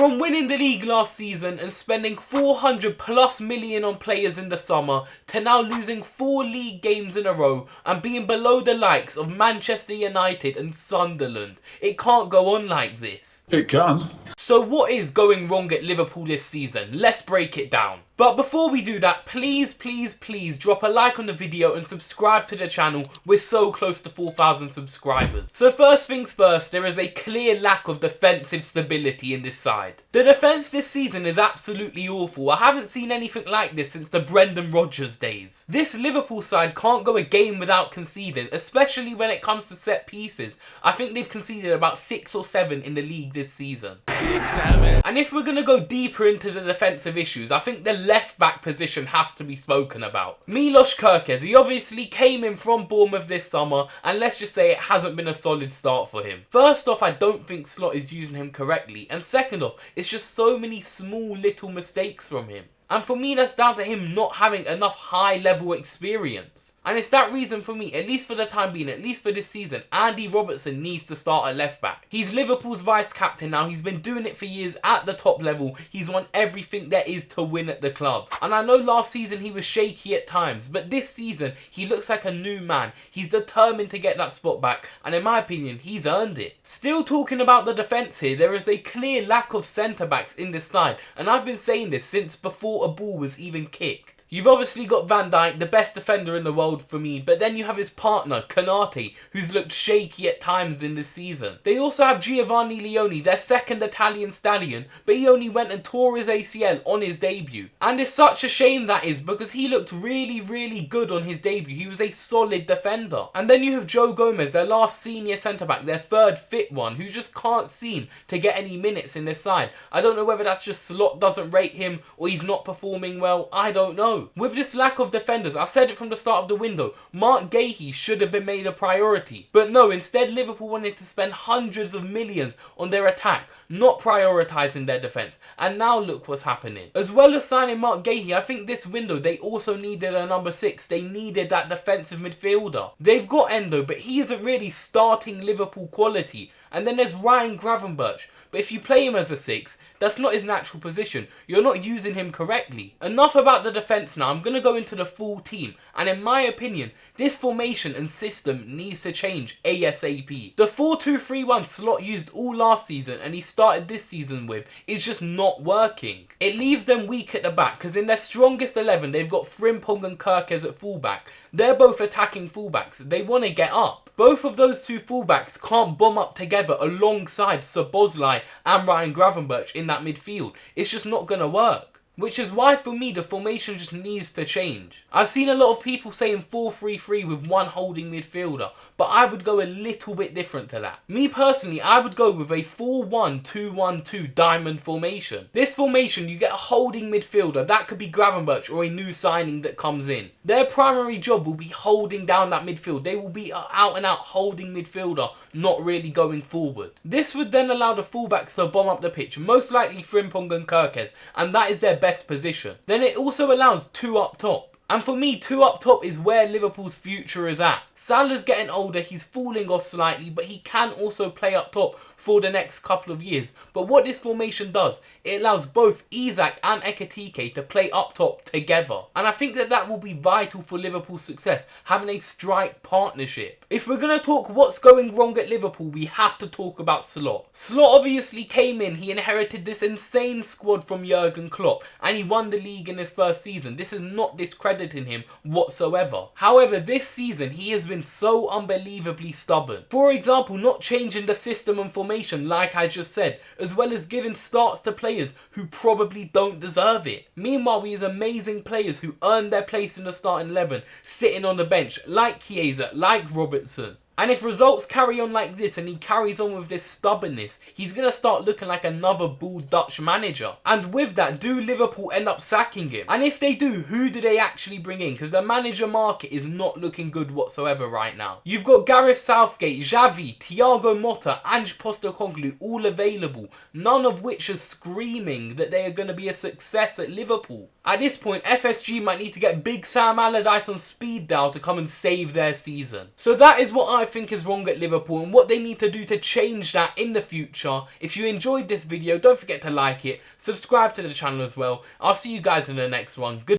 From winning the league last season and spending 400+ million on players in the summer to now losing 4 league games in a row and being below the likes of Manchester United and Sunderland. It can't go on like this. It can. So what is going wrong at Liverpool this season? Let's break it down. But before we do that, please drop a like on the video and subscribe to the channel. We're so close to 4,000 subscribers. So first things first, there is a clear lack of defensive stability in this side. The defence this season is absolutely awful. I haven't seen anything like this since the Brendan Rodgers days. This Liverpool side can't go a game without conceding, especially when it comes to set pieces. I think they've conceded about 6 or 7 in the league this season. 6, 7. And if we're going to go deeper into the defensive issues, I think the left back position has to be spoken about. Milos Kerkez, he obviously came in from Bournemouth this summer, and let's just say it hasn't been a solid start for him. First off, I don't think Slot is using him correctly, and second off, it's just so many small little mistakes from him. And for me, that's down to him not having enough high-level experience. And it's that reason for me, at least for the time being, at least for this season, Andy Robertson needs to start at left-back. He's Liverpool's vice-captain now. He's been doing it for years at the top level. He's won everything there is to win at the club. And I know last season he was shaky at times, but this season, he looks like a new man. He's determined to get that spot back, and in my opinion, he's earned it. Still talking about the defence here, there is a clear lack of centre-backs in this side, and I've been saying this since before a ball was even kicked. You've obviously got Van Dijk, the best defender in the world for me, but then you have his partner, Konate, who's looked shaky at times in this season. They also have Giovanni Leone, their second Italian stallion, but he only went and tore his ACL on his debut. And it's such a shame that is, because he looked really good on his debut. He was a solid defender. And then you have Joe Gomez, their last senior centre-back, their third fit one, who just can't seem to get any minutes in this side. I don't know whether that's just Slot doesn't rate him or he's not performing well. I don't know. With this lack of defenders, I said it from the start of the window, Mark Gahey should have been made a priority. But no, instead Liverpool wanted to spend hundreds of millions on their attack, not prioritising their defence. And now look what's happening. As well as signing Mark Gahey, I think this window they also needed a number 6. They needed that defensive midfielder. They've got Endo, but he isn't really starting Liverpool quality. And then there's Ryan Gravenberch. But if you play him as a 6, that's not his natural position. You're not using him correctly. Enough about the defence now. I'm going to go into the full team. And in my opinion, this formation and system needs to change ASAP. The 4-2-3-1 Slot used all last season and he started this season with is just not working. It leaves them weak at the back because in their strongest 11 they've got Frimpong and Kerkez at fullback. They're both attacking fullbacks. They want to get up. Both of those two fullbacks can't bomb up together alongside Szoboszlai and Ryan Gravenberch in that midfield. It's just not going to work. Which is why for me the formation just needs to change. I've seen a lot of people saying 4-3-3 with one holding midfielder, but I would go a little bit different to that. Me personally, I would go with a 4-1-2-1-2 diamond formation. This formation, you get a holding midfielder, that could be Gravenberch or a new signing that comes in. Their primary job will be holding down that midfield. They will be out and out holding midfielder, not really going forward. This would then allow the fullbacks to bomb up the pitch, most likely Frimpong and Kerkez, and that is their best position. Then it also allows 2 up top. And for me, 2 up top is where Liverpool's future is at. Salah's getting older, he's falling off slightly, but he can also play up top for the next couple of years. But what this formation does, it allows both Isak and Ekitike to play up top together. And I think that will be vital for Liverpool's success, having a strike partnership. If we're going to talk what's going wrong at Liverpool, we have to talk about Slot. Slot obviously came in, he inherited this insane squad from Jurgen Klopp, and he won the league in his first season. This is not discrediting him whatsoever. However, this season he has been so unbelievably stubborn. For example, not changing the system and formation like I just said, as well as giving starts to players who probably don't deserve it. Meanwhile, we have amazing players who earned their place in the starting 11 sitting on the bench, like Chiesa, like Robertson. And if results carry on like this and he carries on with this stubbornness, he's going to start looking like another bull Dutch manager. And with that, do Liverpool end up sacking him? And if they do, who do they actually bring in? Because the manager market is not looking good whatsoever right now. You've got Gareth Southgate, Xavi, Thiago Motta, Ange Postecoglou all available, none of which are screaming that they are going to be a success at Liverpool. At this point, FSG might need to get Big Sam Allardyce on speed dial to come and save their season. So that is what I think is wrong at Liverpool and what they need to do to change that in the future. If you enjoyed this video, don't forget to like it, subscribe to the channel as well. I'll see you guys in the next one. Good